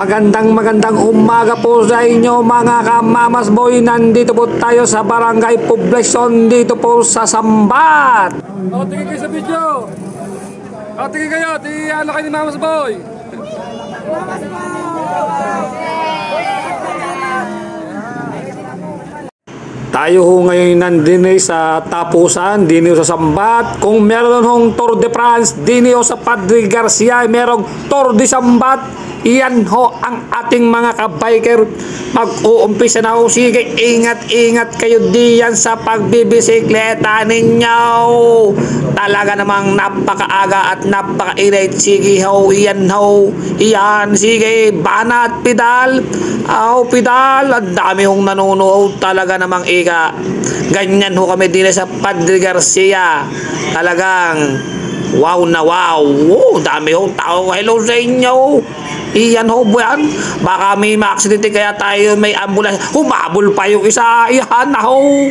Magandang umaga po sa inyo mga kamamas boy. Nandito po tayo sa Barangay Poblacion dito po sa Sambat. Tingin kayo sa video. Tingin kayo, ano kayo ni Mamas Boy. Tayo ho ngayon nandini sa tapusan, dini sa Sambat. Kung meron hong Tour de France, dini sa Padre Garcia, merong Tour de Sambat. Iyan ho ang ating mga kabiker. Mag-uumpisa na ho. Sige, ingat kayo diyan sa pagbibisikleta ninyo. Talaga namang napakaaga at napakainit. Sige ho, iyan ho. Iyan, sige, banat, pedal. Pedal. Ang dami hong nanonood. Talaga namang ganyan ho kami din sa Padre Garcia. Talagang wow na wow. Dami hong tao. Hello sa inyo. Iyan ho buwan. Baka may ma-aksidente kaya tayo may ambulance. Humabol pa yung isa. Iyan na ho.